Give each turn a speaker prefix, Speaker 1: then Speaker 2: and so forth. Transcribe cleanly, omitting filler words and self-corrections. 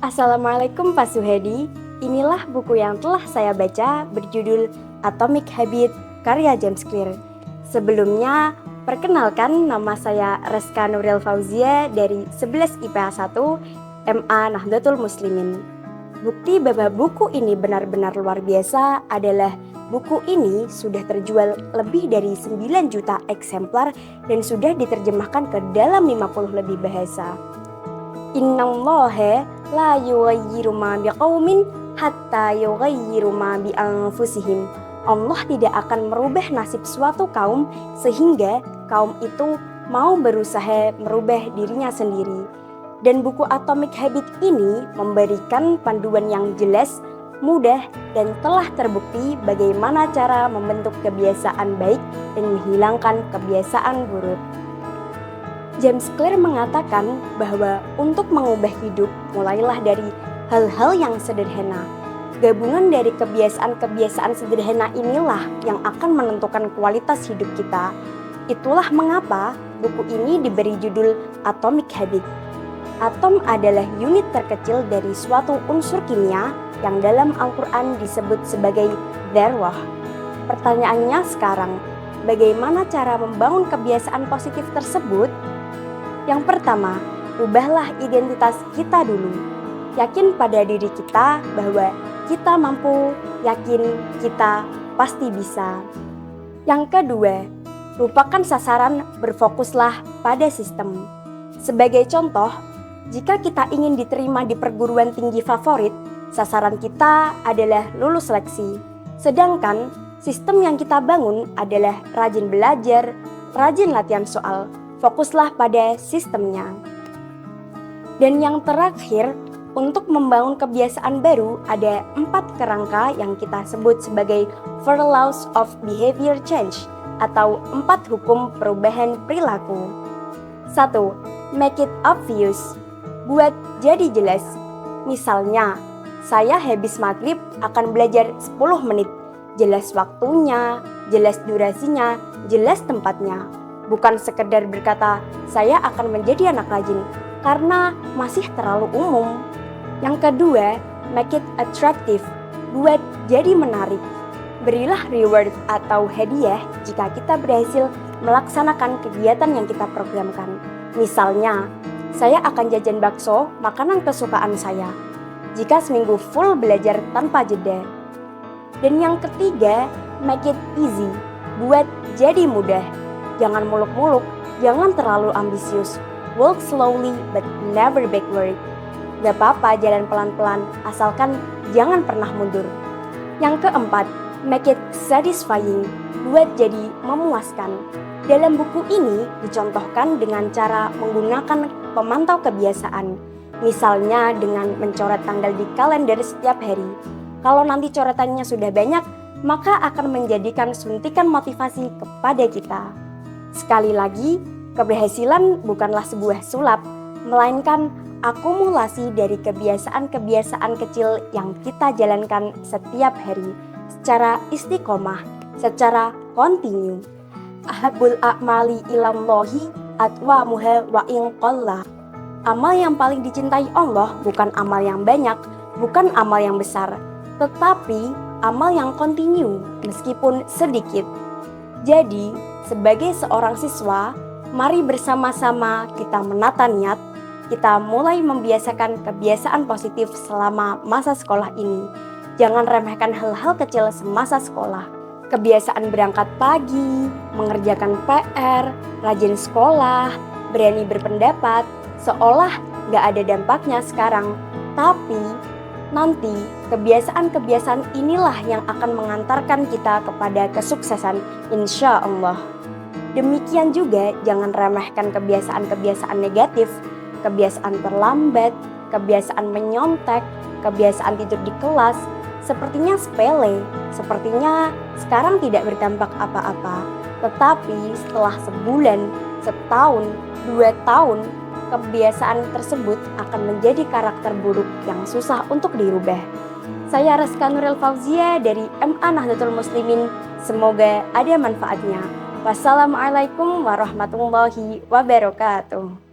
Speaker 1: Assalamualaikum Pak Suhedi. Inilah buku yang telah saya baca berjudul Atomic Habit karya James Clear. Sebelumnya, perkenalkan nama saya Reska Nuril Fauzia dari 11 IPA 1 MA Nahdlatul Muslimin. Bukti bahwa buku ini benar-benar luar biasa adalah buku ini sudah terjual lebih dari 9 juta eksemplar dan sudah diterjemahkan ke dalam 50 lebih bahasa. Innallaha la yughayyiru ma biqaumin hatta yughayyiru ma bi anfusihim. Allah tidak akan merubah nasib suatu kaum sehingga kaum itu mau berusaha merubah dirinya sendiri. Dan buku Atomic Habit ini memberikan panduan yang jelas, mudah, dan telah terbukti bagaimana cara membentuk kebiasaan baik dan menghilangkan kebiasaan buruk. James Clear mengatakan bahwa untuk mengubah hidup mulailah dari hal-hal yang sederhana. Gabungan dari kebiasaan-kebiasaan sederhana inilah yang akan menentukan kualitas hidup kita. Itulah mengapa buku ini diberi judul Atomic Habit. Atom adalah unit terkecil dari suatu unsur kimia yang dalam Al-Quran disebut sebagai dzarrah. Pertanyaannya sekarang, bagaimana cara membangun kebiasaan positif tersebut? Yang pertama, rubahlah identitas kita dulu. Yakin pada diri kita bahwa kita mampu, yakin kita pasti bisa. Yang kedua, lupakan sasaran, berfokuslah pada sistem. Sebagai contoh, jika kita ingin diterima di perguruan tinggi favorit, sasaran kita adalah lulus seleksi. Sedangkan sistem yang kita bangun adalah rajin belajar, rajin latihan soal. Fokuslah pada sistemnya. Dan yang terakhir, untuk membangun kebiasaan baru ada 4 kerangka yang kita sebut sebagai 4 Laws of Behavior Change atau 4 hukum perubahan perilaku. 1. Make it obvious. Buat jadi jelas. Misalnya, saya habis maghrib akan belajar 10 menit. Jelas waktunya, jelas durasinya, jelas tempatnya. Bukan sekedar berkata, saya akan menjadi anak rajin, karena masih terlalu umum. Yang kedua, make it attractive, buat jadi menarik. Berilah reward atau hadiah jika kita berhasil melaksanakan kegiatan yang kita programkan. Misalnya, saya akan jajan bakso, makanan kesukaan saya, jika seminggu full belajar tanpa jeda. Dan yang ketiga, make it easy, buat jadi mudah. Jangan muluk-muluk, jangan terlalu ambisius. Walk slowly but never backward. Gak apa-apa jalan pelan-pelan, asalkan jangan pernah mundur. Yang keempat, make it satisfying, buat jadi memuaskan. Dalam buku ini dicontohkan dengan cara menggunakan pemantau kebiasaan. Misalnya dengan mencoret tanggal di kalender setiap hari. Kalau nanti coretannya sudah banyak, maka akan menjadikan suntikan motivasi kepada kita. Sekali lagi, keberhasilan bukanlah sebuah sulap, melainkan akumulasi dari kebiasaan-kebiasaan kecil yang kita jalankan setiap hari, secara istiqomah, secara kontinu. Ahabul a'mali ilallahi atwamuha wa in qalla. Amal yang paling dicintai Allah bukan amal yang banyak, bukan amal yang besar, tetapi amal yang kontinu meskipun sedikit. Jadi, sebagai seorang siswa, mari bersama-sama kita menata niat, kita mulai membiasakan kebiasaan positif selama masa sekolah ini. Jangan remehkan hal-hal kecil semasa sekolah. Kebiasaan berangkat pagi, mengerjakan PR, rajin sekolah, berani berpendapat, seolah gak ada dampaknya sekarang. Tapi nanti kebiasaan-kebiasaan inilah yang akan mengantarkan kita kepada kesuksesan, insya Allah. Demikian juga jangan remehkan kebiasaan-kebiasaan negatif, kebiasaan terlambat, kebiasaan menyontek, kebiasaan tidur di kelas. Sepertinya sepele, sepertinya sekarang tidak berdampak apa-apa. Tetapi setelah sebulan, setahun, 2 tahun, kebiasaan tersebut akan menjadi karakter buruk yang susah untuk dirubah. Saya Reska Nuril Fauzia dari MA Nahdlatul Muslimin. Semoga ada manfaatnya. Wassalamualaikum warahmatullahi wabarakatuh.